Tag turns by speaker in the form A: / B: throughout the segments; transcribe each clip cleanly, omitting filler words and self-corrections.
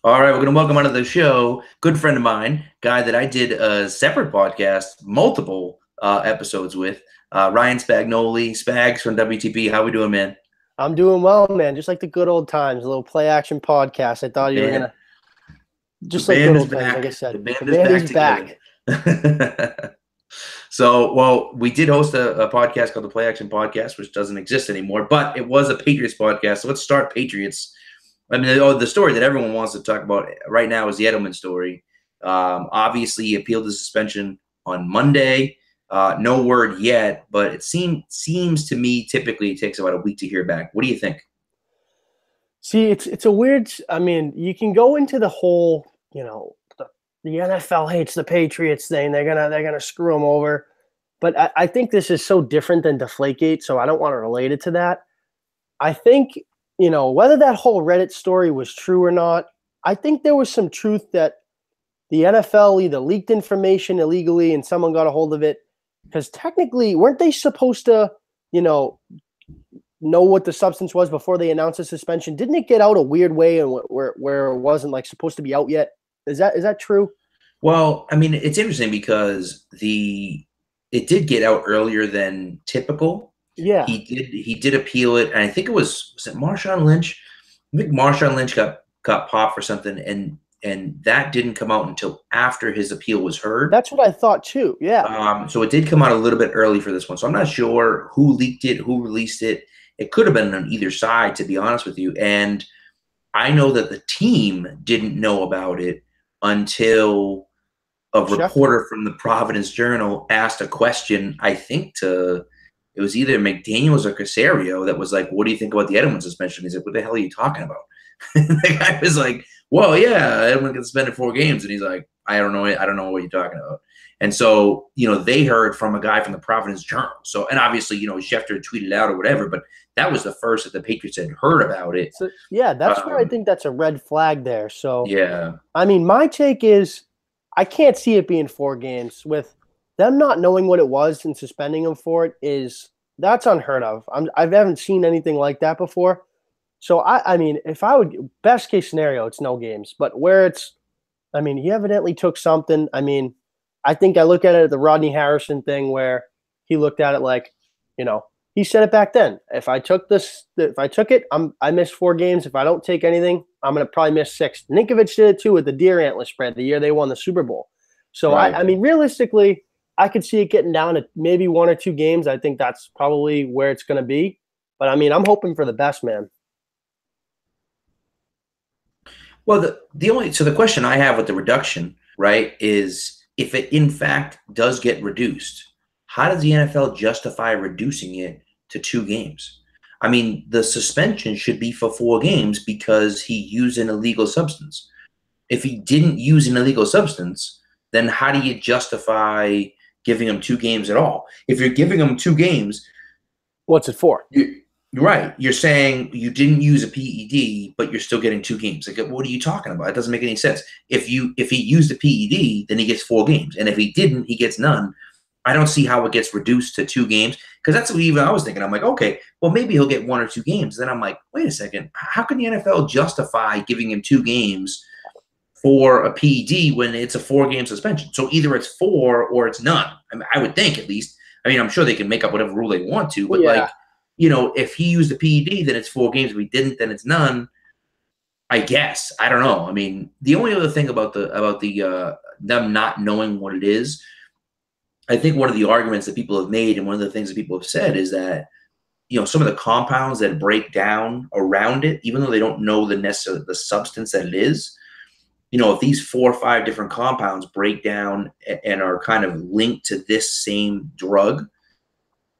A: All right, we're going to welcome onto the show, good friend of mine, guy that I did a separate podcast, multiple episodes with, Ryan Spagnoli, Spags from WTP. How we doing, man?
B: I'm doing well, man. Just like the good old times, a little play action podcast. I
A: The
B: thought you were
A: band,
B: gonna
A: the
B: just like
A: band
B: good
A: is
B: old times, like
A: back.
B: I
A: The
B: said. The
A: band is
B: band
A: back
B: is
A: together.
B: back.
A: So, well, we did host a podcast called the Play Action Podcast, which doesn't exist anymore, but it was a Patriots podcast. So let's start Patriots. I mean, the story that everyone wants to talk about right now is the Edelman story. Obviously, he appealed the suspension on Monday. No word yet, but it seems to me typically it takes about a week to hear back. What do you think?
B: See, it's a weird. I mean, you can go into the whole, the NFL hates the Patriots thing. They're gonna screw them over. But I think this is so different than Deflategate, so I don't want to relate it to that. I think whether that whole Reddit story was true or not. I think there was some truth that the NFL either leaked information illegally and someone got a hold of it. Because technically, weren't they supposed to, you know, know what the substance was before they announced the suspension? Didn't it get out a weird way and where it wasn't like supposed to be out yet? Is that true?
A: Well, I mean, it's interesting because the it did get out earlier than typical.
B: Yeah,
A: He did appeal it, and I think was it Marshawn Lynch? I think Marshawn Lynch got popped for something, and that didn't come out until after his appeal was heard.
B: that's what I thought too. Yeah,
A: So it did come out a little bit early for this one. So I'm not sure who leaked it, who released it. It could have been on either side, to be honest with you. And I know that the team didn't know about it until a
B: Schefter.
A: reporter from the Providence Journal asked a question, I think it was either McDaniels or Casario that was like, "What do you think about the Edelman suspension?" He's like, "What the hell are you talking about?" The guy was like, "Well, yeah, Edelman gets suspended 4 games," and he's like, I don't know what you're talking about." And so, they heard from a guy from the Providence Journal. So, and obviously, Schefter tweeted out or whatever, but that was the first that the Patriots had heard about it.
B: So yeah, that's where I
A: Um,
B: think that's a red flag there. So
A: yeah,
B: I mean, my take is I can't see it being 4 games with them not knowing what it was and suspending him for it is that's unheard of. I haven't seen anything like that before. So I mean, if I would best case scenario, it's no games. But where it's, I mean, he evidently took something. I mean, I think I look at it at the Rodney Harrison thing where he looked at it like, you know, he said it back then. If I took it, I miss 4 games. If I don't take anything, I'm gonna probably miss six. Ninkovich did it too with the deer antler spread the year they won the Super Bowl. So
A: right.
B: I mean, realistically, I could see it getting down to maybe 1 or 2 games. I think that's probably where it's gonna be. But I mean, I'm hoping for the best, man.
A: Well, the question I have with the reduction, right, is if it in fact does get reduced, how does the NFL justify reducing it to 2 games? I mean, the suspension should be for 4 games because he used an illegal substance. If he didn't use an illegal substance, then how do you justify giving him 2 games at all? If you're giving him 2 games,
B: What's it for?
A: you're right. You're saying you didn't use a PED, but you're still getting 2 games. Like, what are you talking about? It doesn't make any sense. If he used a PED, then he gets 4 games, and if he didn't, he gets none. I don't see how it gets reduced to 2 games because that's what even I was thinking. I'm like, okay, well maybe he'll get 1 or 2 games. Then I'm like, wait a second, how can the NFL justify giving him 2 games for a PED when it's a 4 game suspension? So either it's 4 or it's none. I mean, I would think at least. I mean, I'm sure they can make up whatever rule they want to, but
B: Yeah.
A: like, if he used a PED, then it's 4 games. If he didn't, then it's none. I guess. I don't know. I mean, the only other thing about the them not knowing what it is, I think one of the arguments that people have made and one of the things that people have said is that some of the compounds that break down around it, even though they don't know the substance that it is, if these 4 or 5 different compounds break down and are kind of linked to this same drug,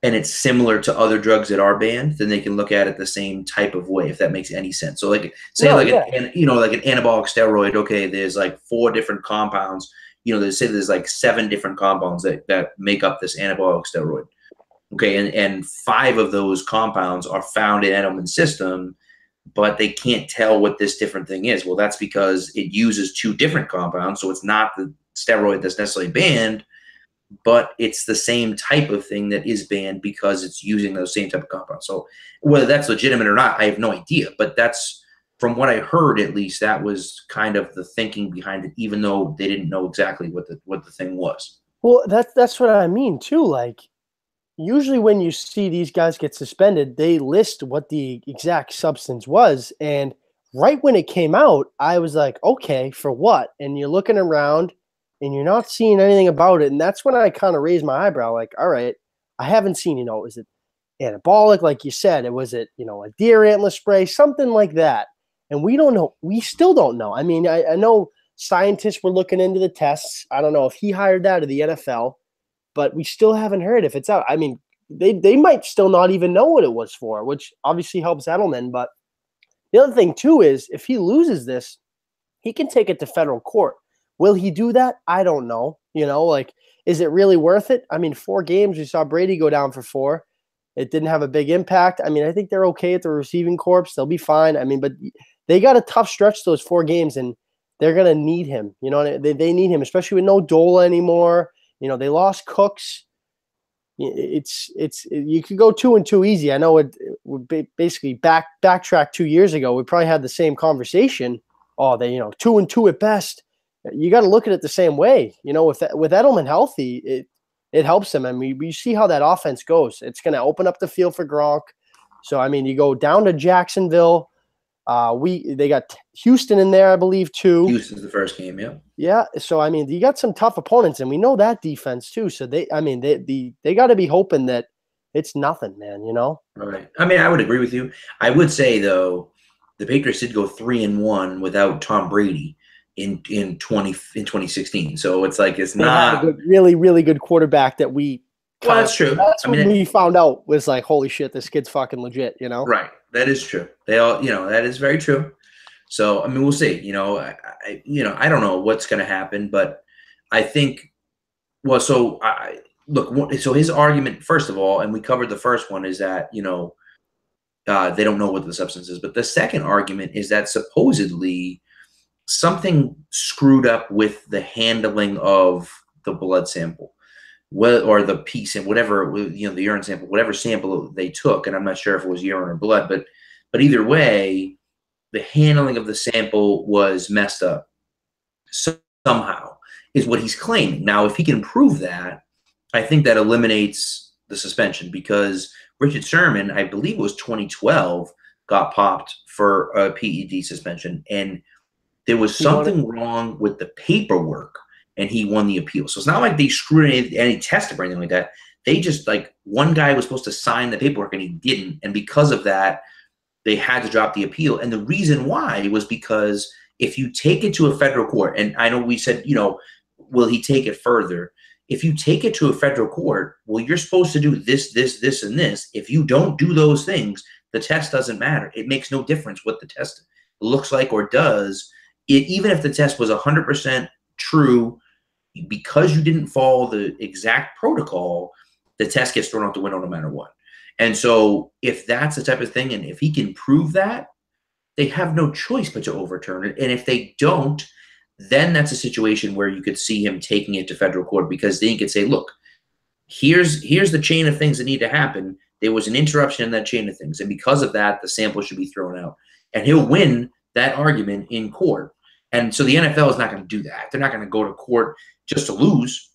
A: and it's similar to other drugs that are banned, then they can look at it the same type of way, if that makes any sense. So, like, say,
B: No,
A: like
B: yeah.
A: like an anabolic steroid. Okay, there's like 4 different compounds. They say there's like 7 different compounds that make up this anabolic steroid. Okay, and 5 of those compounds are found in Edelman's system, but they can't tell what this different thing is. Well, that's because it uses 2 different compounds, so it's not the steroid that's necessarily banned, but it's the same type of thing that is banned because it's using those same type of compounds. So whether that's legitimate or not, I have no idea. But from what I heard, at least, that was kind of the thinking behind it, even though they didn't know exactly what the thing was.
B: Well, that's what I mean too. Like usually when you see these guys get suspended, they list what the exact substance was. And right when it came out, I was like, okay, for what? And you're looking around and you're not seeing anything about it. And that's when I kind of raised my eyebrow, like, all right, I haven't seen, is it anabolic, like you said? Was it, a deer antler spray, something like that? And we don't know. We still don't know. I mean, I know scientists were looking into the tests. I don't know if he hired that or the NFL, but we still haven't heard if it's out. I mean, they might still not even know what it was for, which obviously helps Edelman. But the other thing, too, is if he loses this, he can take it to federal court. Will he do that? I don't know. Is it really worth it? I mean, 4 games, we saw Brady go down for 4. It didn't have a big impact. I mean, I think they're okay at the receiving corps. They'll be fine. I mean, but they got a tough stretch those 4 games, and they're going to need him. They need him, especially with no Dola anymore. They lost Cooks. You could go 2-2 easy. I know it would basically backtrack 2 years ago. We probably had the same conversation. Oh, they 2-2 at best. You got to look at it the same way. With Edelman healthy, it helps him. I mean, we see how that offense goes. It's going to open up the field for Gronk. So I mean, you go down to Jacksonville. They got Houston in there, I believe, too.
A: Houston's the first game, yeah.
B: Yeah, so I mean, you got some tough opponents, and we know that defense too. So they got to be hoping that it's nothing, man.
A: Right. I mean, I would agree with you. I would say though, the Patriots did go 3-1 without Tom Brady in 2016. So it's like it's not
B: a really really good quarterback that we.
A: Well, that's true.
B: That's when we found out was like, holy shit, this kid's fucking legit.
A: Right. That is true. They all, that is very true. So, I mean, we'll see. I don't know what's going to happen, but I think, well, so his argument, first of all, and we covered the first one, is that, they don't know what the substance is. But the second argument is that supposedly something screwed up with the handling of the blood sample. Or the piece and whatever, the urine sample, whatever sample they took, and I'm not sure if it was urine or blood, but either way, the handling of the sample was messed up somehow, is what he's claiming. Now, if he can prove that, I think that eliminates the suspension, because Richard Sherman, I believe it was 2012, got popped for a PED suspension, and there was something wrong with the paperwork, and he won the appeal. So it's not like they screwed any test or anything like that. They just, like, one guy was supposed to sign the paperwork and he didn't. And because of that, they had to drop the appeal. And the reason why was because if you take it to a federal court, and I know we said, will he take it further? If you take it to a federal court, well, you're supposed to do this, this, and this. If you don't do those things, the test doesn't matter. It makes no difference what the test looks like or does. Even if the test was 100% true, because you didn't follow the exact protocol, the test gets thrown out the window no matter what. And so if that's the type of thing, and if he can prove that, they have no choice but to overturn it. And if they don't, then that's a situation where you could see him taking it to federal court, because then he could say, look, here's the chain of things that need to happen. There was an interruption in that chain of things, and because of that, the sample should be thrown out. And he'll win that argument in court. And so the NFL is not going to do that. They're not going to go to court just to lose,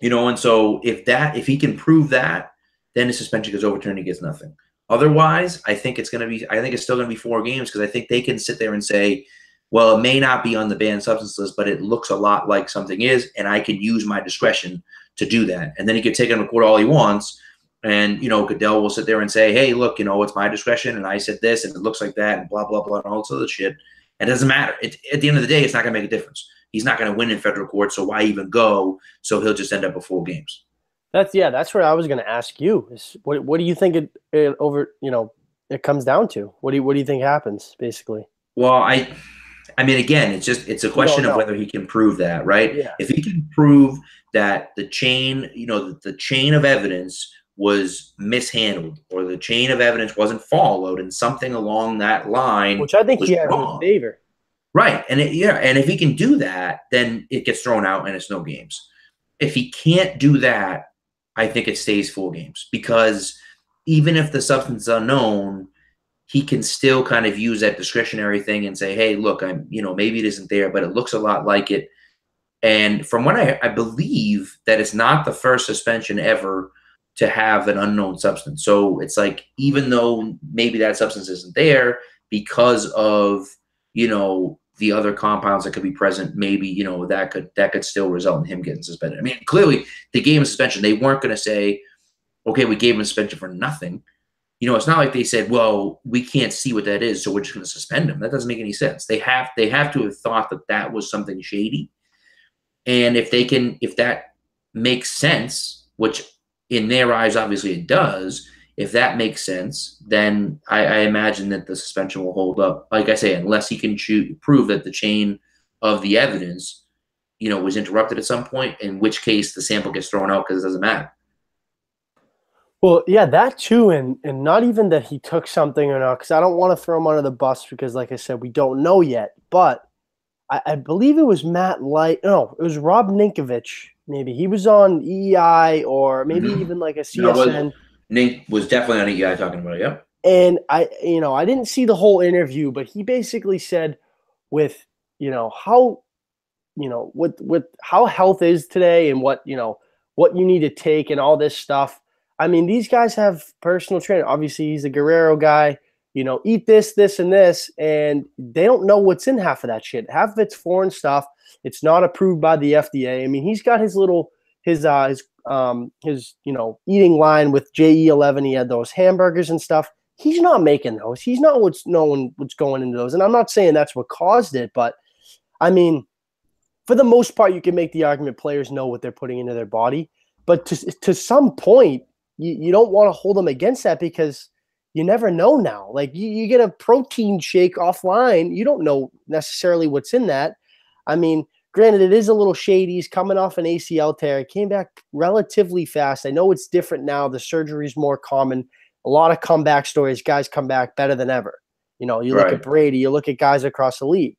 A: and so if he can prove that, then the suspension gets overturned, he gets nothing. Otherwise, I think it's still going to be 4 games, because I think they can sit there and say, well, it may not be on the banned substance list, but it looks a lot like something is, and I can use my discretion to do that. And then he can take him to court all he wants, and Goodell will sit there and say, hey, look, it's my discretion, and I said this, and it looks like that, and blah blah blah, and all this other shit. And it doesn't matter. At the end of the day, it's not going to make a difference. He's not going to win in federal court, so why even go? So he'll just end up with 4 games. That's
B: what I was going to ask you. What do you think it comes down to? What do you think happens, basically?
A: Well, I mean, again, it's a question of whether he can prove that, right?
B: Yeah.
A: If he can prove that the chain of evidence was mishandled, or the chain of evidence wasn't followed, and something along that line,
B: which I think he had in favor.
A: Right. And if he can do that, then it gets thrown out and it's no games. If he can't do that, I think it stays 4 games, because even if the substance is unknown, he can still kind of use that discretionary thing and say, hey, look, maybe it isn't there, but it looks a lot like it. And from what I believe that it's not the first suspension ever to have an unknown substance. So it's like, even though maybe that substance isn't there because of, the other compounds that could be present, maybe, that could still result in him getting suspended. I mean, clearly they gave him suspension. They weren't going to say, okay, we gave him a suspension for nothing. It's not like they said, well, we can't see what that is, so we're just going to suspend him. That doesn't make any sense. They have to have thought that was something shady. And if that makes sense, which in their eyes, obviously it does, if that makes sense, then I imagine that the suspension will hold up. Like I say, unless he can prove that the chain of the evidence, was interrupted at some point, in which case the sample gets thrown out because it doesn't matter.
B: Well, yeah, that too, and not even that he took something or not, because I don't want to throw him under the bus because, like I said, we don't know yet. But I believe it was Matt Light. No, it was Rob Ninkovich. Maybe he was on EI or maybe even like a CSN.
A: Nink was definitely on EI talking about it. Yep.
B: And I didn't see the whole interview, but he basically said, with how with how health is today and what what you need to take and all this stuff. I mean, these guys have personal trainer. Obviously, he's a Guerrero guy. Eat this, this, and this, and they don't know what's in half of that shit. Half of it's foreign stuff. It's not approved by the FDA. I mean, he's got his eating line with JE11. He had those hamburgers and stuff. He's not making those. He's not knowing what's going into those. And I'm not saying that's what caused it, but I mean, for the most part, you can make the argument players know what they're putting into their body. But to some point, you don't want to hold them against that because you never know now. Like you get a protein shake offline, you don't know necessarily what's in that. I mean, granted, it is a little shady. He's coming off an ACL tear. It came back relatively fast. I know it's different now. The surgery is more common. A lot of comeback stories. Guys come back better than ever. You look at Brady, you look at guys across the league.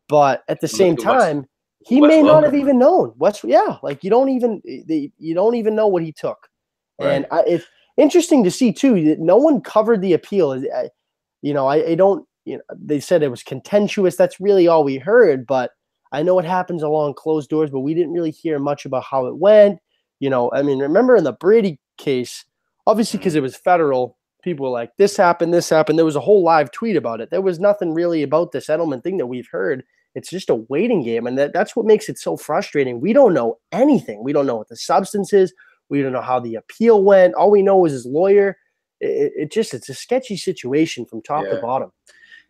B: But at the same time, he may not have even known. You don't even know what he took. Right. And it's interesting to see too that no one covered the appeal. I don't. They said it was contentious. That's really all we heard. But I know it happens along closed doors. But we didn't really hear much about how it went. I mean, remember in the Brady case, obviously because it was federal, people were like, "This happened, this happened." There was a whole live tweet about it. There was nothing really about this Edelman thing that we've heard. It's just a waiting game, and that's what makes it so frustrating. We don't know anything. We don't know what the substance is. We don't know how the appeal went. All we know is his lawyer. It's a sketchy situation from top to bottom.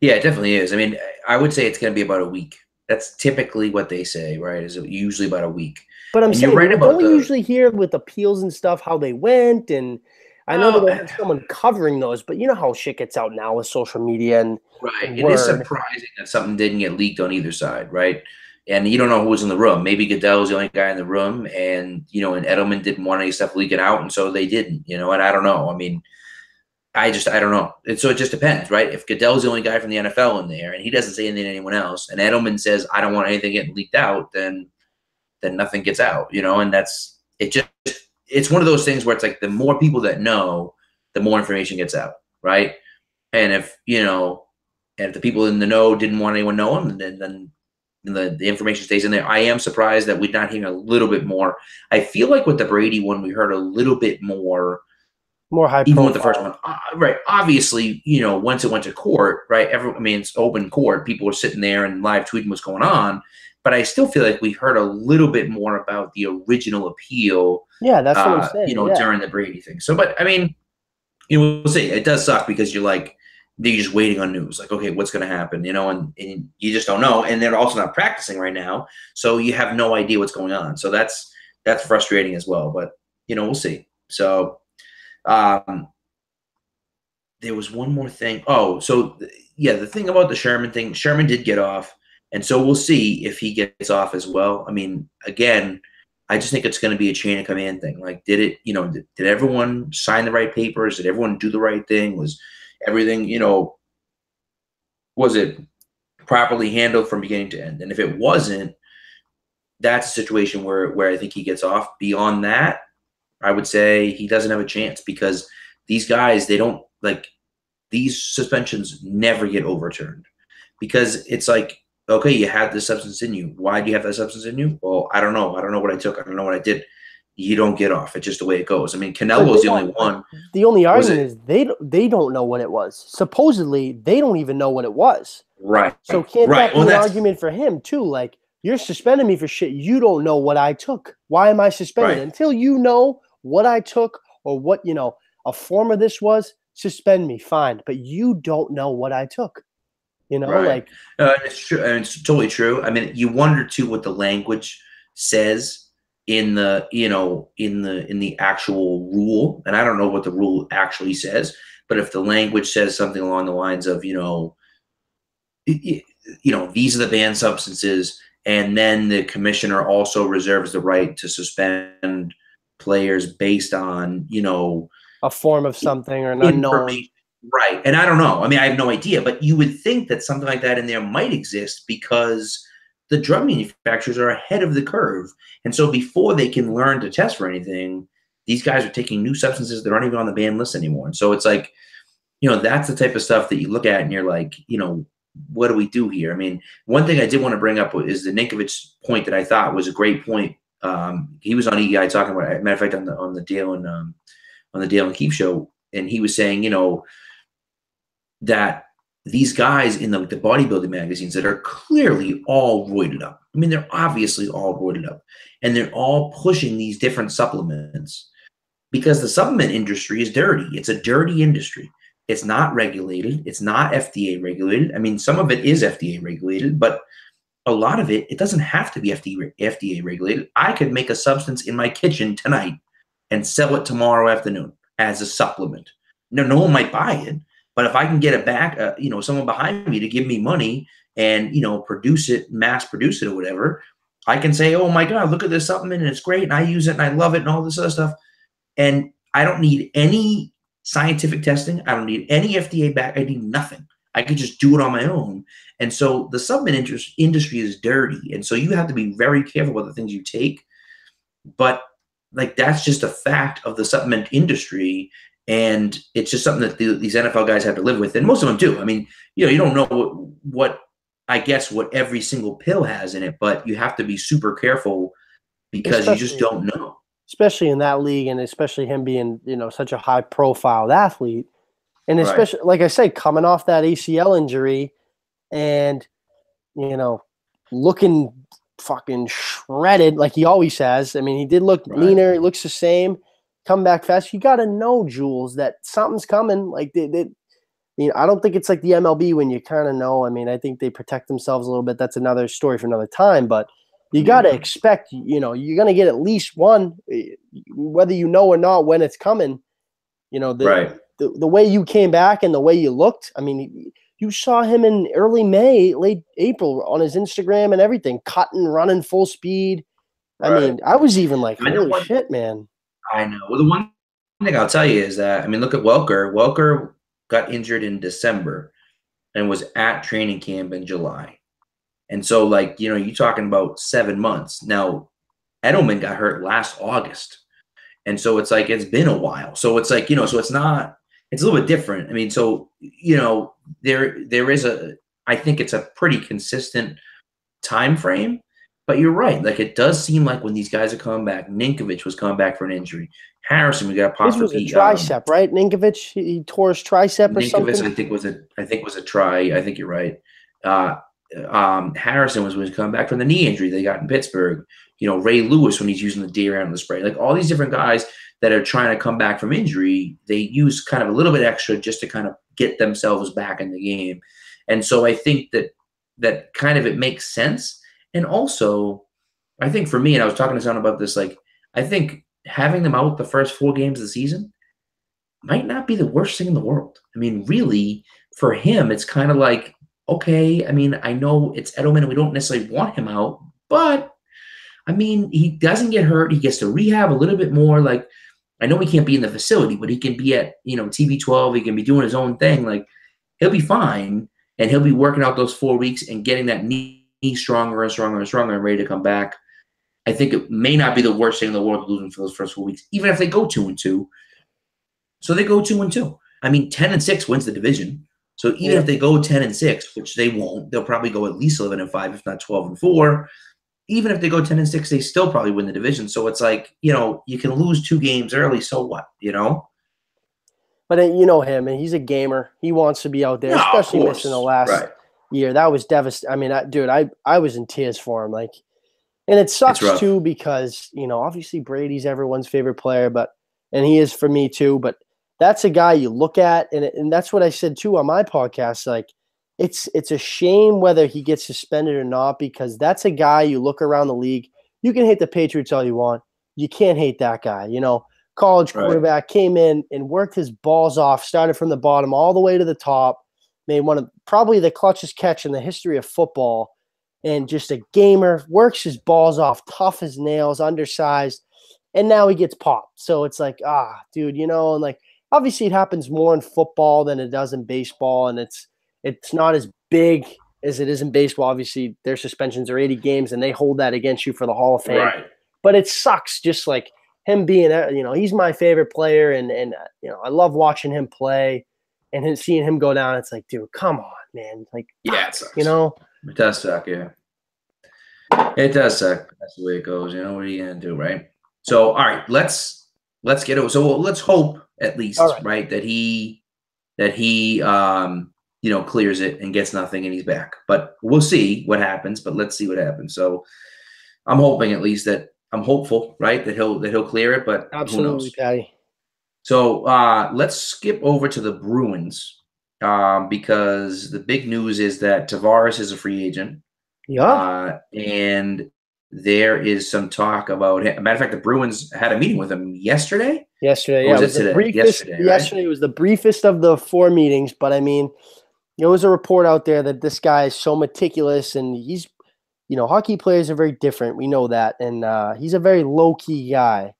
A: Yeah, it definitely is. I mean, I would say it's going to be about a week. That's typically what they say, right? Is usually about a week.
B: But I'm saying, don't we usually hear with appeals and stuff how they went? And I know that they have someone covering those, but you know how shit gets out now with social media and
A: right. It is surprising that something didn't get leaked on either side, right? And you don't know who was in the room. Maybe Goodell was the only guy in the room, and and Edelman didn't want any stuff leaking out, and so they didn't. And I don't know. I mean, I don't know. And so it just depends, right? If Goodell's the only guy from the NFL in there, and he doesn't say anything to anyone else, and Edelman says, "I don't want anything getting leaked out," then nothing gets out. And that's it. It's one of those things where it's like the more people that know, the more information gets out, right? And if the people in the know didn't want anyone knowing, then the information stays in there. I am surprised that we're not hearing a little bit more. I feel like with the Brady one, we heard a little bit more
B: high
A: even
B: profile.
A: with the first one. Right. Obviously, once it went to court, right? It's open court. People were sitting there and live tweeting what's going on. But I still feel like we heard a little bit more about the original appeal.
B: Yeah, that's what I'm saying.
A: During the Brady thing. So, but I mean, we'll see. It does suck because you're just waiting on news. Like, okay, what's going to happen? And you just don't know. And they're also not practicing right now, so you have no idea what's going on. So that's frustrating as well. But we'll see. So, there was one more thing. Oh, so yeah, the thing about the Sherman thing. Sherman did get off. And so we'll see if he gets off as well. I mean, again, I just think it's going to be a chain of command thing. Like, did everyone sign the right papers? Did everyone do the right thing? Was everything, was it properly handled from beginning to end? And if it wasn't, that's a situation where I think he gets off. Beyond that, I would say he doesn't have a chance because these guys, they don't these suspensions never get overturned because it's like, okay, you had this substance in you. Why do you have that substance in you? Well, I don't know. I don't know what I took. I don't know what I did. You don't get off. It's just the way it goes. I mean, Canelo is the only one.
B: The only argument is they don't know what it was. Supposedly, they don't even know what it was.
A: Right.
B: So can't that be an argument for him too? Like, you're suspending me for shit you don't know what I took. Why am I suspended? Right. Until you know what I took or what, a form of this was, suspend me, fine. But you don't know what I took.
A: Right. It's true. It's totally true. I mean, you wonder too what the language says in the in the actual rule, and I don't know what the rule actually says, but if the language says something along the lines of these are the banned substances, and then the commissioner also reserves the right to suspend players based on
B: a form of something or an unknown.
A: Right. And I don't know. I mean, I have no idea, but you would think that something like that in there might exist because the drug manufacturers are ahead of the curve. And so before they can learn to test for anything, these guys are taking new substances that aren't even on the banned list anymore. And so it's like, that's the type of stuff that you look at and you're like, what do we do here? I mean, one thing I did want to bring up is the Ninkovich point that I thought was a great point. He was on EEI talking about, as a matter of fact, on the Dale and Keefe show, and he was saying, that these guys in the bodybuilding magazines that are clearly all roided up. I mean, they're obviously all roided up, and they're all pushing these different supplements because the supplement industry is dirty. It's a dirty industry. It's not regulated. It's not FDA regulated. I mean, some of it is FDA regulated, but a lot of it doesn't have to be FDA regulated. I could make a substance in my kitchen tonight and sell it tomorrow afternoon as a supplement. No one might buy it. But if I can get it back, someone behind me to give me money and, produce it, mass produce it or whatever, I can say, oh my God, look at this supplement and it's great. And I use it and I love it and all this other stuff. And I don't need any scientific testing. I don't need any FDA back. I need nothing. I could just do it on my own. And so the supplement industry is dirty. And so you have to be very careful about the things you take. But that's just a fact of the supplement industry. And it's just something that these NFL guys have to live with. And most of them do. I mean, you don't know what every single pill has in it, but you have to be super careful because you just don't know.
B: Especially in that league, and especially him being, such a high profile athlete. And especially, like I say, coming off that ACL injury and, looking fucking shredded like he always has. I mean, he did look leaner. He looks the same. Come back fast. You got to know, Jules, that something's coming. Like I don't think it's like the MLB when you kind of know. I mean, I think they protect themselves a little bit. That's another story for another time. But you got to expect, you're going to get at least one, whether you know or not when it's coming. The way you came back and the way you looked. I mean, you saw him in early May, late April on his Instagram and everything, cutting, running full speed. I mean, I was even like, holy shit, man.
A: I know. Well, the one thing I'll tell you is that, I mean, look at Welker. Welker got injured in December and was at training camp in July. And so, you're talking about 7 months. Now, Edelman got hurt last August. And so it's like, it's been a while. So it's like, so it's not, it's a little bit different. I mean, so, there is I think it's a pretty consistent time frame. But you're right. It does seem like when these guys are coming back, Ninkovich was coming back for an injury. Harrison, we got possibly
B: a tricep, right? Ninkovich, he tore his tricep or something.
A: Ninkovich, I think was a try. I think you're right. Harrison was coming back from the knee injury they got in Pittsburgh. Ray Lewis when he's using the De'Aaron spray. All these different guys that are trying to come back from injury, they use kind of a little bit extra just to kind of get themselves back in the game. And so I think that kind of it makes sense. And also, I think for me, and I was talking to someone about this, I think having them out the first 4 games of the season might not be the worst thing in the world. I mean, really, for him, it's kind of like, okay, I mean, I know it's Edelman and we don't necessarily want him out, but, I mean, he doesn't get hurt. He gets to rehab a little bit more. I know he can't be in the facility, but he can be at, TB12. He can be doing his own thing. He'll be fine, and he'll be working out those 4 weeks and getting that knee stronger and stronger and stronger and ready to come back. I think it may not be the worst thing in the world to lose him for those first 4 weeks, even if they go 2-2. So they go 2-2. I mean, 10-6 wins the division. So even if they go 10-6, which they won't, they'll probably go at least 11-5, if not 12-4. Even if they go 10-6, they still probably win the division. So it's like, you can lose 2 games early. So what,
B: But you know him, and he's a gamer. He wants to be out there, especially missing the last year. That was devastating. I mean, dude, I was in tears for him. Like, and it sucks too because obviously Brady's everyone's favorite player, and he is for me too. But that's a guy you look at, and that's what I said too on my podcast. Like, it's a shame whether he gets suspended or not, because that's a guy you look around the league. You can hate the Patriots all you want. You can't hate that guy. College quarterback, came in and worked his balls off, started from the bottom all the way to the top, made one of probably the clutchest catch in the history of football, and just a gamer, works his balls off, tough as nails, undersized, and now he gets popped. So it's like, dude, and like obviously it happens more in football than it does in baseball, and it's not as big as it is in baseball. Obviously, their suspensions are 80 games, and they hold that against you for the Hall of Fame.
A: Right.
B: But it sucks, just like him being, he's my favorite player, and I love watching him play, and seeing him go down. It's like, dude, come on, man. Like,
A: yeah, it sucks.
B: It
A: does suck. Yeah, it does suck. That's the way it goes. What are you gonna do, right? So, all right, let's get it. So let's hope at least, right, that he clears it and gets nothing and he's back. But we'll see what happens. But let's see what happens. So I'm hoping at least that. I'm hopeful, right, that he'll clear it, but
B: absolutely,
A: who knows?
B: Patty.
A: So let's skip over to the Bruins because the big news is that Tavares is a free agent.
B: Yeah.
A: And there is some talk about him. Matter of fact, the Bruins had a meeting with him yesterday.
B: Yesterday,
A: or was it today?
B: Yesterday was the briefest of the 4 meetings, but I mean, there was a report out there that this guy is so meticulous, and he's. Hockey players are very different. We know that, and he's a very low key guy.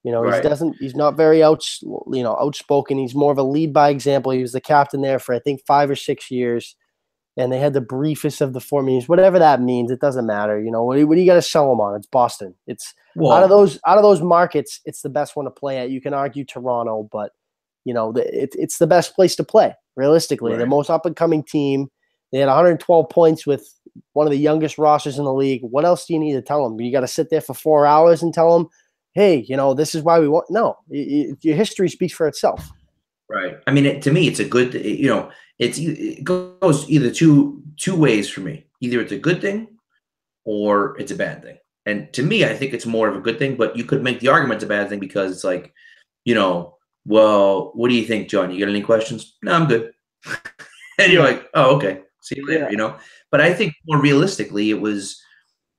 B: He's not very outspoken. He's more of a lead by example. He was the captain there for I think 5 or 6 years, and they had the briefest of the 4 meetings. Whatever that means, it doesn't matter. What do you got to sell them on? It's Boston. It's out of those markets, it's the best one to play at. You can argue Toronto, but it's the best place to play. Realistically, the most up and coming team. They had 112 points with one of the youngest rosters in the league. What else do you need to tell them? You got to sit there for 4 hours and tell them, hey, this is why we want. No, your history speaks for itself.
A: Right. I mean, to me, it's a good, it goes either two ways for me. Either it's a good thing or it's a bad thing. And to me, I think it's more of a good thing, but you could make the argument it's a bad thing because it's like, well, what do you think, John? You got any questions? No, I'm good. And you're like, oh, okay. See you later, But I think more realistically, it was,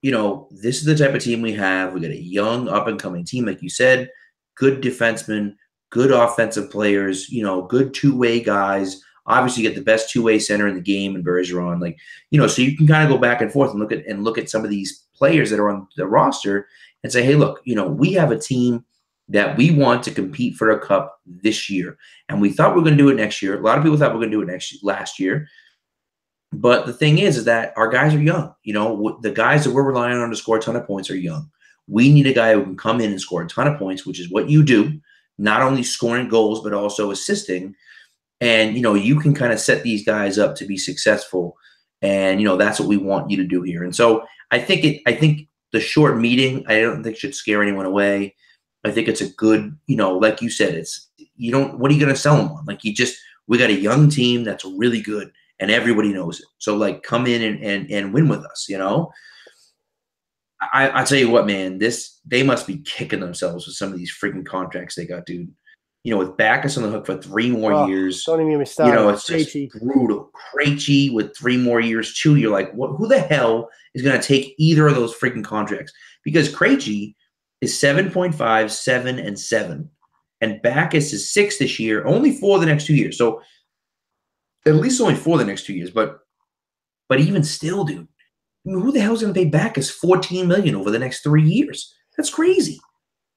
A: this is the type of team we have. We got a young, up-and-coming team, like you said, good defensemen, good offensive players, good two-way guys. Obviously, you get the best two-way center in the game in Bergeron. Like, so you can kind of go back and forth and look at some of these players that are on the roster and say, hey, look, we have a team that we want to compete for a cup this year. And we thought we were going to do it next year. A lot of people thought we were going to do it last year. But the thing is that our guys are young. The guys that we're relying on to score a ton of points are young. We need a guy who can come in and score a ton of points, which is what you do, not only scoring goals, but also assisting. And, you can kind of set these guys up to be successful. And, that's what we want you to do here. And so I think the short meeting, I don't think should scare anyone away. I think it's a good, like you said, what are you going to sell them on? Like we got a young team that's really good. And everybody knows it. So, come in and win with us, I tell you what, man, they must be kicking themselves with some of these freaking contracts they got, dude. With Backes on the hook for 3 more years.
B: Don't even get me started.
A: It's just brutal. Krejci with 3 more years, too. You're like, who the hell is going to take either of those freaking contracts? Because Krejci is 7.5, 7, and 7. And Backes is 6 this year, only 4 the next 2 years. So, at least only 4 the next 2 years, but even still, dude, who the hell is going to pay Backes $14 million over the next 3 years? That's crazy.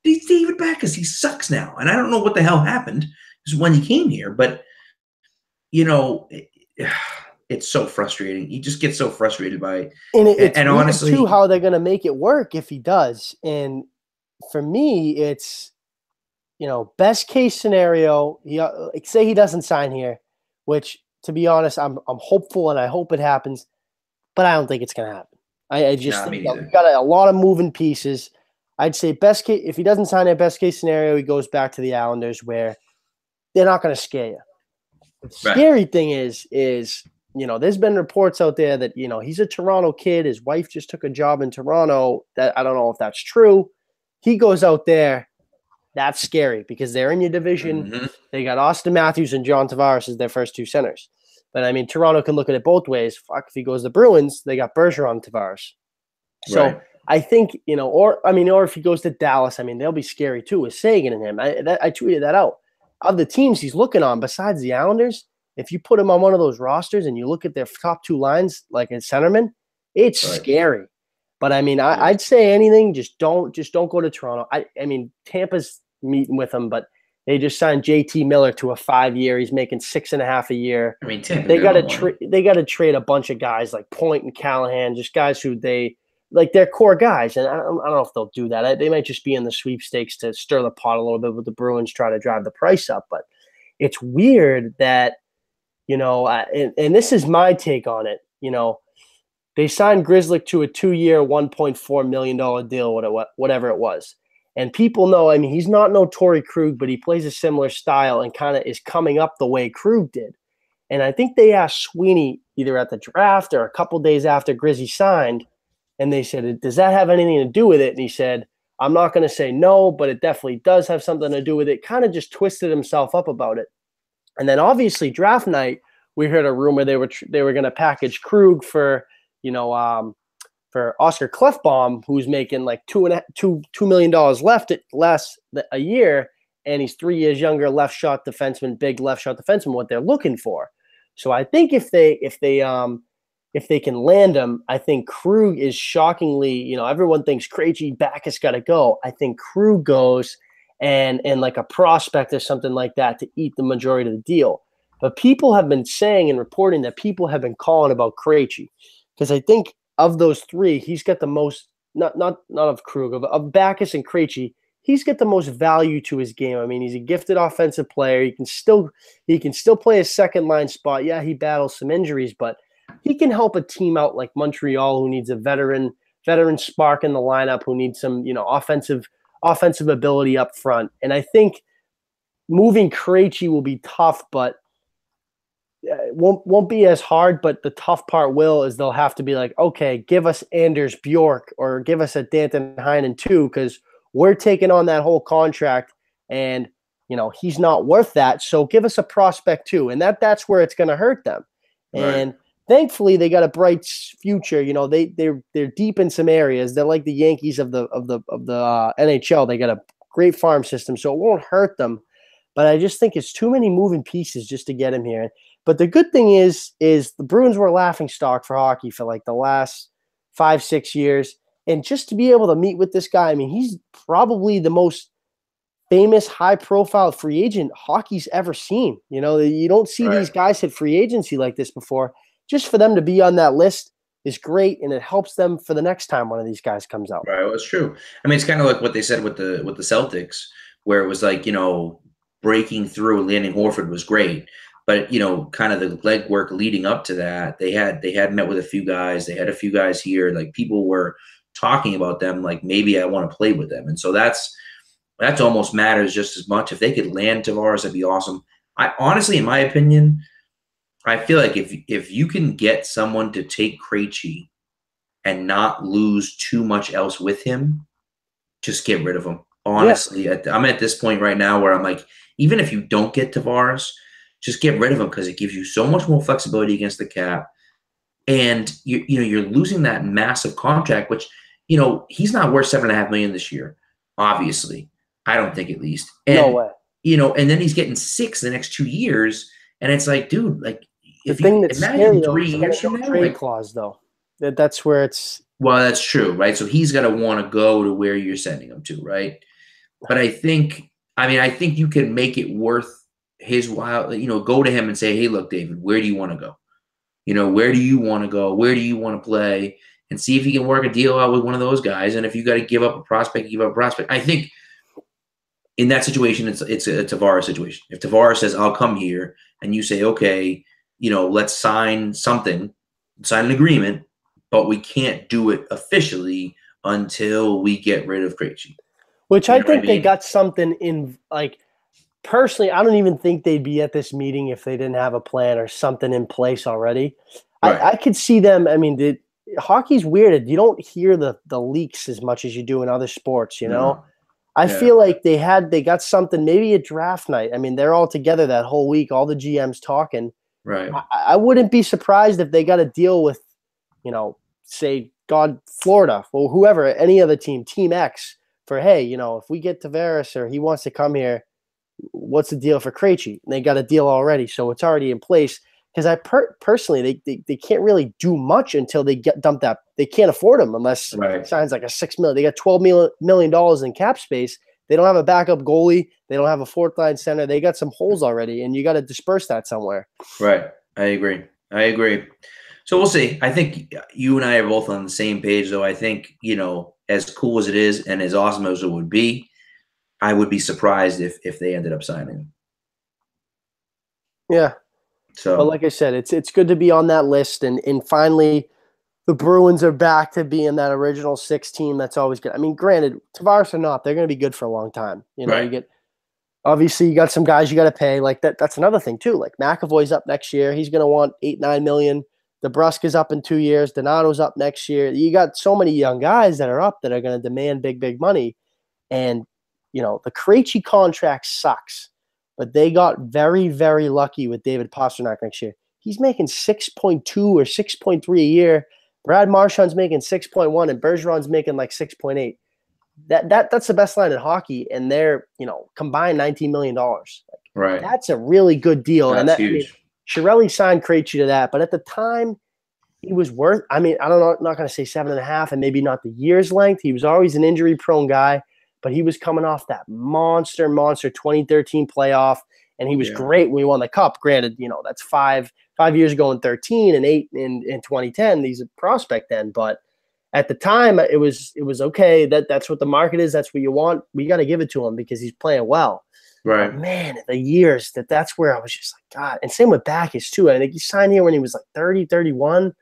A: David Backes, he sucks now, and I don't know what the hell happened when he came here, but it's so frustrating. You just get so frustrated by it.
B: And honestly, too, how they're going to make it work if he does. And for me, it's best case scenario, say he doesn't sign here, which to be honest, I'm hopeful and I hope it happens, but I don't think it's going to happen. I just
A: Nah, me
B: think
A: neither.
B: we've got a lot of moving pieces. I'd say best case, if he doesn't sign a best case scenario, he goes back to the Islanders where they're not going to scare you. The scary thing is there's been reports out there that, he's a Toronto kid. His wife just took a job in Toronto. That I don't know if that's true. He goes out there. That's scary because they're in your division.
A: Mm-hmm.
B: They got Austin Matthews and John Tavares as their first two centers. But I mean, Toronto can look at it both ways. Fuck, if he goes to the Bruins, they got Bergeron and Tavares. So
A: Right.
B: I think, or if he goes to Dallas, I mean, they'll be scary too with Sagan and him. I tweeted that out. Of the teams he's looking on, besides the Islanders, if you put him on one of those rosters and you look at their top two lines, like in centerman, it's scary. But I mean, I'd say anything, just don't go to Toronto. I mean, Tampa's meeting with him, but they just signed JT Miller to a 5-year. He's making $6.5 a year.
A: I mean, Tampa,
B: they got to trade a bunch of guys like Point and Callahan, just guys who they like their core guys. And I don't know if they'll do that. They might just be in the sweepstakes to stir the pot a little bit with the Bruins, try to drive the price up. But it's weird that, and this is my take on it. They signed Grzelcyk to a 2-year, $1.4 million deal, whatever it was. And people know, I mean, he's not no Torrey Krug, but he plays a similar style and kind of is coming up the way Krug did. And I think they asked Sweeney either at the draft or a couple days after Grizzy signed, and they said, does that have anything to do with it? And he said, I'm not going to say no, but it definitely does have something to do with it. Kind of just twisted himself up about it. And then obviously draft night, we heard a rumor they were going to package Krug for Oscar Klefbom, who's making like $2 million less a year, and he's 3 years younger, big left shot defenseman, what they're looking for. So I think if they can land him, I think Krug is shockingly, everyone thinks Krejci, Backes got to go. I think Krug goes and like a prospect or something like that to eat the majority of the deal. But people have been saying and reporting that people have been calling about Krejci, because I think of those three, he's got the most, not of Krug, of Backes and Krejci, he's got the most value to his game. I mean, he's a gifted offensive player. He can still play a second line spot. Yeah, he battles some injuries, but he can help a team out like Montreal, who needs a veteran spark in the lineup, who needs some, offensive ability up front. And I think moving Krejci will be tough, but won't be as hard. But the tough part is they'll have to be like, okay, give us Anders Bjork or give us a Danton Heinen too, because we're taking on that whole contract, and he's not worth that. So give us a prospect too, and that's where it's going to hurt them. Right. And thankfully, they got a bright future. They're deep in some areas. They're like the Yankees of the NHL. They got a great farm system, so it won't hurt them. But I just think it's too many moving pieces just to get him here. But the good thing is the Bruins were a laughingstock for hockey for like the last 5-6 years. And just to be able to meet with this guy, I mean, he's probably the most famous, high-profile free agent hockey's ever seen. You don't see these guys hit free agency like this before. Just for them to be on that list is great, and it helps them for the next time one of these guys comes out.
A: Right, well, it's true. I mean, it's kind of like what they said with the Celtics, where it was like, breaking through and landing Horford was great. But, kind of the legwork leading up to that, they had met with a few guys. They had a few guys here. Like, people were talking about them like, maybe I want to play with them. And so that's almost matters just as much. If they could land Tavares, that'd be awesome. I honestly, in my opinion, I feel like if you can get someone to take Krejci and not lose too much else with him, just get rid of him. Honestly, I'm at this point right now where I'm like, even if you don't get Tavares, just get rid of him, because it gives you so much more flexibility against the cap. And you're losing that massive contract, which, he's not worth $7.5 million this year. Obviously, I don't think, at least. And,
B: no way.
A: And then he's getting $6 the next 2 years, and it's like, dude, like,
B: if you imagine 3 years from now, trade clause though, that's where it's.
A: Well, that's true, right? So he's got to want to go to where you're sending him to, right? But I think you can make it worth his while. Go to him and say, hey, look, David, where do you want to go? Where do you want to go? Where do you want to play? And see if he can work a deal out with one of those guys. And if you got to give up a prospect, give up a prospect. I think in that situation, it's a Tavares situation. If Tavares says, "I'll come here," and you say, "Okay, let's sign something, sign an agreement, but we can't do it officially until we get rid of Krejci."
B: Which
A: You
B: I
A: know what I
B: think they
A: mean?
B: got something in, like, personally, I don't even think they'd be at this meeting if they didn't have a plan or something in place already.
A: Right.
B: I could see them. I mean, hockey's weird. You don't hear the leaks as much as you do in other sports, you know?
A: No.
B: I
A: Yeah.
B: feel like they got something, maybe a draft night. I mean, they're all together that whole week, all the GMs talking.
A: Right.
B: I wouldn't be surprised if they got a deal with, say, God, Florida or whoever, any other team, Team X, for, hey, if we get Tavares or he wants to come here, what's the deal for Krejci? And they got a deal already, so it's already in place. Because personally, they can't really do much until they get dumped that. They can't afford him unless
A: Right.
B: signs like a $6 million. They got $12 million in cap space. They don't have a backup goalie. They don't have a fourth line center. They got some holes already, and you got to disperse that somewhere.
A: Right. I agree. So we'll see. I think you and I are both on the same page, though. I think, as cool as it is and as awesome as it would be, I would be surprised if they ended up signing.
B: Yeah.
A: So,
B: But like I said, it's good to be on that list, and finally the Bruins are back to being that original 6 team that's always good. I mean, granted, Tavares or not, they're going to be good for a long time.
A: right.
B: Obviously you got some guys you got to pay. Like that's another thing too. Like McAvoy's up next year. He's going to want 8-9 million. DeBrusque's up in 2 years. Donato's up next year. You got so many young guys that are up that are going to demand big money. And, the Krejci contract sucks, but they got very, very lucky with David Pastrnak next year. He's making 6.2 or 6.3 a year. Brad Marchand's making 6.1 and Bergeron's making like 6.8. That's the best line in hockey, and they're, combined $19 million.
A: Right.
B: That's a really good deal.
A: That's
B: And I mean,
A: huge.
B: Chiarelli signed Krejci to that, but at the time he was worth, I mean, I don't know, I'm not going to say 7.5 and maybe not the year's length. He was always an injury prone guy, but he was coming off that monster 2013 playoff, and he was great when we won the cup. Granted, that's 5 years ago in 13 and 8 in 2010. He's a prospect then, but at the time it was okay. That's what the market is. That's what you want. We got to give it to him because he's playing well.
A: Right.
B: But man, the years that's where I was just like, God. And same with Backes too. I think he signed here when he was like 30, 31.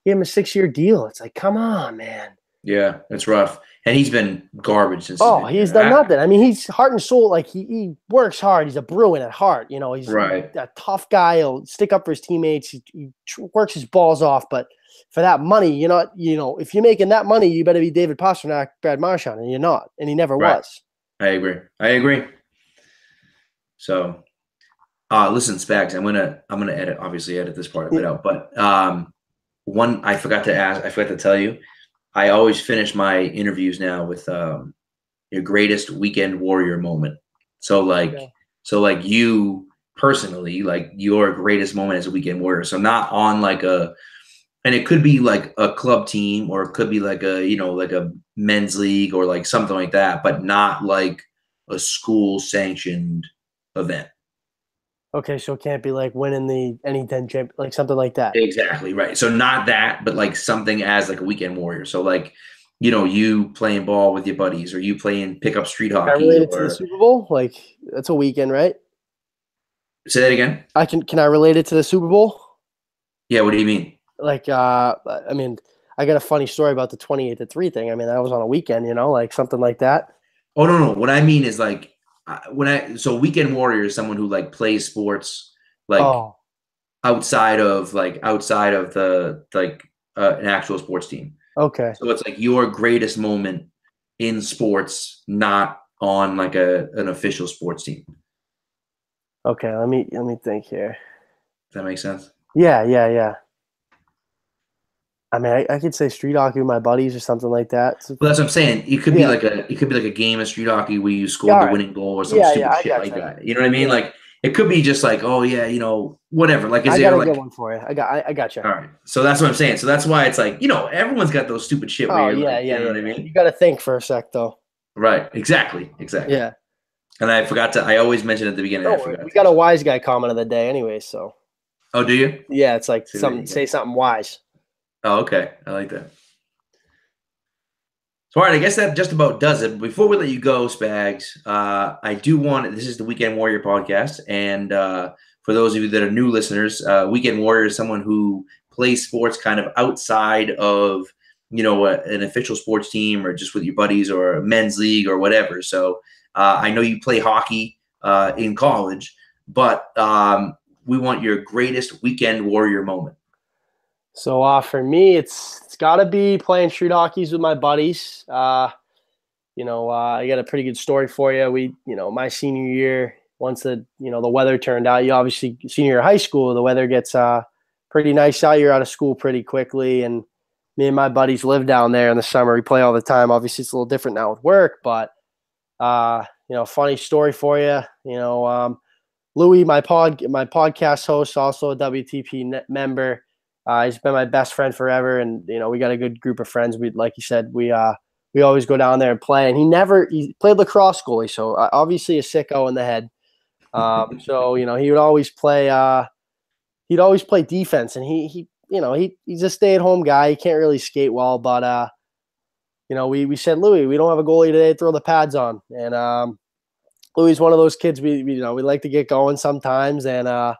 B: Gave him a 6-year deal. It's like, come on, man.
A: Yeah, it's rough. And he's been garbage since.
B: He's done nothing. I mean, he's heart and soul. Like he works hard. He's a Bruin at heart. He's
A: right.
B: a tough guy. He'll stick up for his teammates. He works his balls off. But for that money, if you're making that money, you better be David Pastrnak, Brad Marchand, and you're not. And he never was.
A: I agree. So, listen, Spags, I'm gonna obviously edit this part of it out. But one I forgot to tell you. I always finish my interviews now with your greatest weekend warrior moment. So like you personally, like your greatest moment as a weekend warrior. So not on like and it could be like a club team, or it could be like like a men's league or like something like that, but not like a school sanctioned event.
B: Okay, so it can't be like winning the N10 champ, like something like that.
A: Exactly, right. So not that, but like something as like a weekend warrior. So like, you playing ball with your buddies, or you playing pickup street hockey.
B: I relate it to the Super Bowl? Like that's a weekend, right?
A: Say that again.
B: Can I relate it to the Super Bowl?
A: Yeah, what do you mean?
B: Like I mean, I got a funny story about the 28-3 thing. I mean, that was on a weekend, like something like that.
A: Oh no. What I mean is like so weekend warrior is someone who like plays sports like outside of the like an actual sports team.
B: Okay.
A: So it's like your greatest moment in sports, not on like an official sports team.
B: Okay, let me think here.
A: Does that make sense?
B: Yeah. I mean, I could say street hockey with my buddies or something like that.
A: Well, that's what I'm saying. It could be like a game of street hockey where you scored the winning goal or some stupid shit like that. You know what I mean? Yeah. Like it could be just like, oh yeah, whatever. Like
B: I got a good one for you. I got you.
A: All right. So that's what I'm saying. So that's why it's like, everyone's got those stupid shit. Where you know what I mean?
B: You got to think for a sec though.
A: Right. Exactly. Yeah. And I always mention at the beginning.
B: We got a wise guy comment of the day anyway. So.
A: Oh, do you?
B: Yeah, it's like say something wise. Oh, okay. I like that.
A: Oh, okay. I like that.
B: Say something wise.
A: I like that. So, all right, I guess that just about does it. Before we let you go, Spags, I do want, this is the Weekend Warrior podcast. And for those of you that are new listeners, Weekend Warrior is someone who plays sports kind of outside of, an official sports team or just with your buddies or a men's league or whatever. So I know you play hockey in college, but we want your greatest Weekend Warrior moment.
B: So for me, it's got to be playing street hockeys with my buddies. I got a pretty good story for you. My senior year, once the weather turned out, you obviously senior year of high school, the weather gets pretty nice out. You're out of school pretty quickly, and me and my buddies live down there in the summer. We play all the time. Obviously, it's a little different now with work, but funny story for you. Louis, my podcast host, also a WTP member. He's been my best friend forever, and we got a good group of friends. Like you said, we always go down there and play. And he played lacrosse goalie, so obviously a sicko in the head. So he would always play. He'd always play defense, and he's a stay-at-home guy. He can't really skate well, but we said, Louis, we don't have a goalie today. Throw the pads on, and Louis is one of those kids we like to get going sometimes, and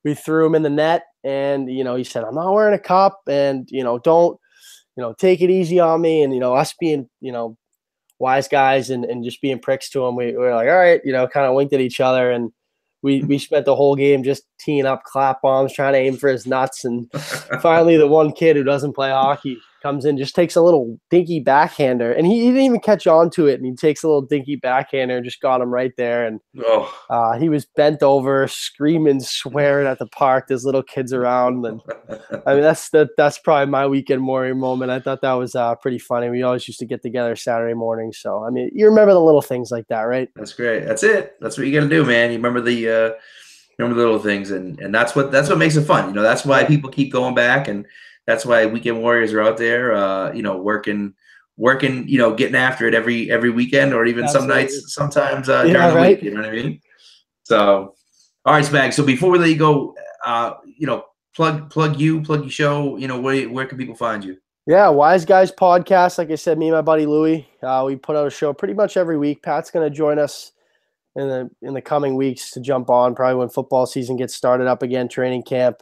B: we threw him in the net. And, he said, I'm not wearing a cup, and, don't, take it easy on me. And, us being, wise guys and just being pricks to him, we were like, all right, kind of winked at each other. And we spent the whole game just teeing up clap bombs, trying to aim for his nuts. And finally, the one kid who doesn't play hockey comes in, just takes a little dinky backhander. And he didn't even catch on to it. And he takes a little dinky backhander and just got him right there. And he was bent over, screaming, swearing at the park. There's little kids around. And I mean, that's probably my Weekend Warrior moment. I thought that was pretty funny. We always used to get together Saturday morning. So, I mean, you remember the little things like that, right?
A: That's great. That's it. That's what you got to do, man. You remember the little things, and that's what makes it fun. That's why people keep going back, and that's why Weekend Warriors are out there, working, getting after it every weekend, or even
B: Absolutely.
A: some nights, sometimes during the week. You know what I mean? So, all right, Spag. So before we let you go, plug your show. Where can people find you?
B: Yeah, Wise Guys podcast. Like I said, me and my buddy Louis, we put out a show pretty much every week. Pat's going to join us in the coming weeks to jump on, probably when football season gets started up again, training camp.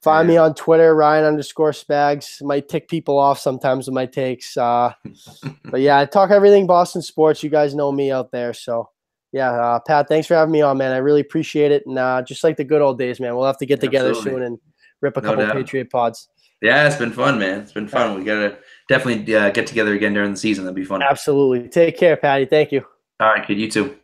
B: Find me on Twitter, Ryan_Spags. Might tick people off sometimes with my takes. But yeah, I talk everything Boston sports. You guys know me out there. So yeah, Pat, thanks for having me on, man. I really appreciate it. And just like the good old days, man, we'll have to get together soon and rip a couple Patriot pods.
A: Yeah, it's been fun, man. It's been fun. We got to definitely get together again during the season. That'd be fun.
B: Absolutely. Take care, Patty. Thank you.
A: All right, kid. You too.